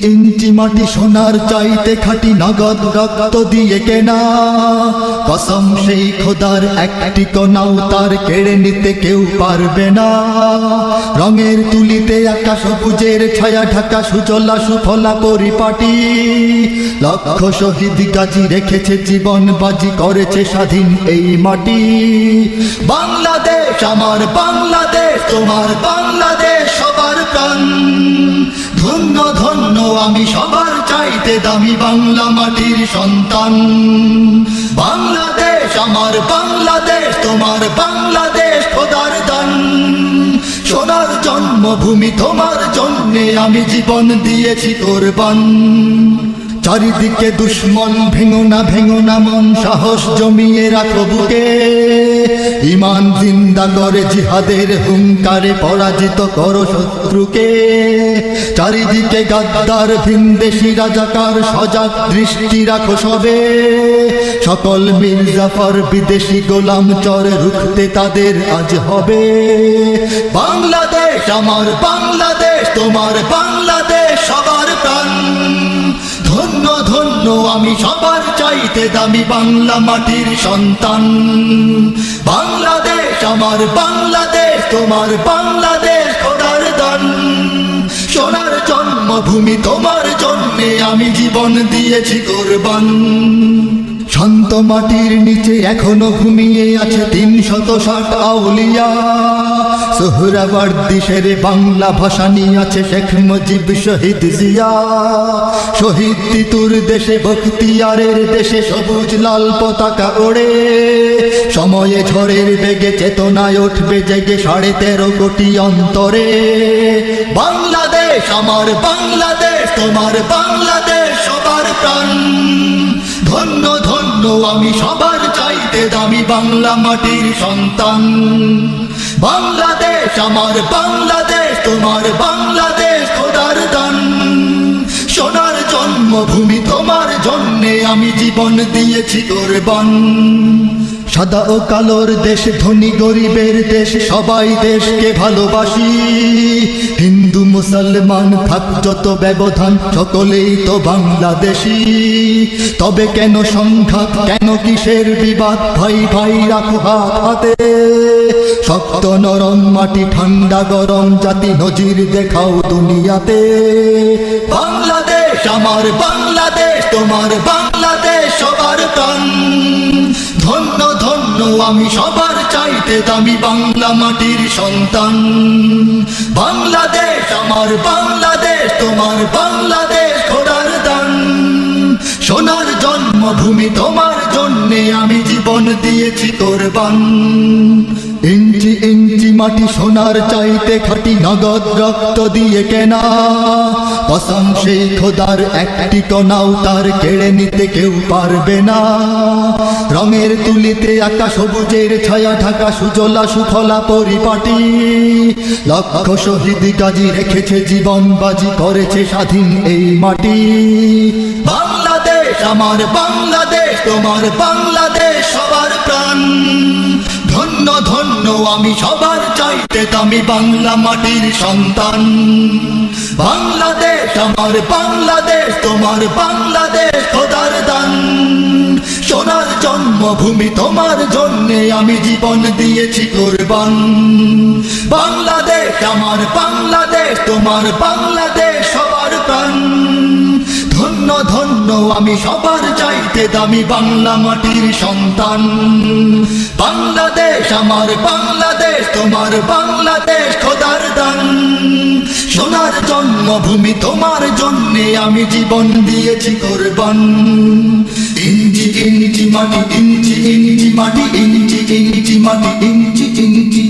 ইঞ্চি মাটি সোনার চাইতে খাঁটি, নগদ রক্ত দিয়ে কেনা। কসম সেই খোদার একটি কণাও তার কেড়ে নিতে কেউ পারবে না। রঙের তুলিতে আঁকা সবুজের ছায়া ঢাকা সুজলা সুফলা পরিপাটি। লক্ষ শহীদ গাজী রেখেছে জীবন বাজি, করেছে স্বাধীন এই মাটি। বাংলাদেশ আমার বাংলাদেশ, তোমার বাংলাদেশ সবার প্রাণ। ধন্য ধন্য আমি সবার চাইতে দামি বাংলা মাটির সন্তান। বাংলাদেশ আমার বাংলাদেশ, তোমার বাংলাদেশ খোদার দান। সোনার জন্মভূমি তোমার জন্যে আমি জীবন দিয়েছি কোরবান। চারিদিকে দুশ্মন, ভেঙো না মন, সাহস জমিয়ে রাখো বুকে। ঈমান জিন্দা করে জিহাদের হুঙ্কারে পরাজিত করো শত্রুকে। চারিদিকে গাদ্দার ভিনদেশী রাজাকার, সজাগ দৃষ্টি রাখো সবে। সকল মির্জাফর বিদেশি গোলাম চরে রুখতে তাদের আজ হবে। বাংলাদেশ আমার বাংলাদেশ, তোমার বাংলাদেশ সবার প্রাণ। ধন্য ধন্য আমি সবার চাইতে দামি বাংলা মাটির সন্তান। বাংলাদেশ আমার বাংলাদেশ, তোমার বাংলাদেশ খোদার দান। সোনার জন্মভূমি তোমার জন্যে আমি জীবন দিয়েছি কোরবান। শান্ত মাটির নিচে এখনো ঘুমিয়ে আছে ৩৬০ আউলিয়া। সোহরাওয়ার্দী শেরে বাংলা ভাষা নিয়ে আছে শেখ মুজিব, শহীদ জিয়া। শহীদ তিতুর দেশে বখতিয়ারের দেশে সবুজ লাল পতাকা ওড়ে। সময়ে ঝড়ের বেগে চেতনায় উঠবে জেগে ১৩.৫ কোটি অন্তরে। বাংলাদেশ আমার বাংলাদেশ, তোমার বাংলাদেশ সবার প্রাণ। ধন্য ধন্য আমি সবার চাইতে দামি বাংলা মাটির সন্তান। বাংলাদেশ আমার বাংলাদেশ, তোমার বাংলাদেশ খোদার দান। সোনার জন্মভূমি তোমার জন্যে আমি জীবন দিয়েছি কোরবান। সাদা ও কালোর দেশ, ধনী গরিবের দেশ, সবাই দেশকে ভালোবাসি। হিন্দু মুসলমান থাক যত ব্যবধান, সকলেই তো বাংলাদেশি। তবে কেন সংঘাত, কেন কিসের বিবাদ? ভাই ভাই রাখো হাত হাতে। শক্ত নরম মাটি, ঠান্ডা গরম জাতি, নজির দেখাও দুনিয়াতে। বাংলাদেশ আমার বাংলাদেশ, তোমার বাংলাদেশ সবার প্রাণ। ধন্য ধন্য আমি সবার চাইতে দামি বাংলা মাটির সন্তান। বাংলাদেশ আমার বাংলাদেশ, তোমার বাংলাদেশ খোদার দান। সোনার জন্মভূমি তোমার জন্যে আমি জীবন দিয়েছি কোরবান। ইঞ্চি ইঞ্চি মাটি সোনার চাইতে খাঁটি, নগদ রক্ত দিয়ে কেনা। কসম সেই খোদার একটি কণাও তার কেড়ে নিতে কেউ পারবে না। রঙের তুলিতে আঁকা সবুজের ছায়া ঢাকা সুজলা সুফলা পরিপাটি। লক্ষ শহীদ গাজী রেখেছে জীবন বাজি, করেছে স্বাধীন এই মাটি। বাংলাদেশ আমার বাংলাদেশ, তোমার বাংলাদেশ সবার প্রাণ। ধন্য ধন্য আমি সবার চাইতে দামি বাংলা মাটির সন্তান। বাংলাদেশ আমার বাংলাদেশ, তোমার বাংলাদেশ খোদার দান। সোনার জন্মভূমি তোমার জন্যে আমি জীবন দিয়েছি কোরবান। বাংলাদেশ আমার বাংলাদেশ, তোমার বাংলাদেশ সবার প্রাণ। ধন্য ধন্য আমি সবার চাইতে দামি বাংলা মাটির সন্তান। বাংলাদেশ আমার বাংলাদেশ, তোমার বাংলাদেশ খোদার দান। সোনার জন্মভূমি তোমার জন্যে আমি জীবন দিয়েছি কোরবান। ইঞ্চি ইঞ্চি মাটি, ইঞ্চি ইঞ্চি মাটি, ইঞ্চি ইঞ্চি মাটি, ইঞ্চি ইঞ্চি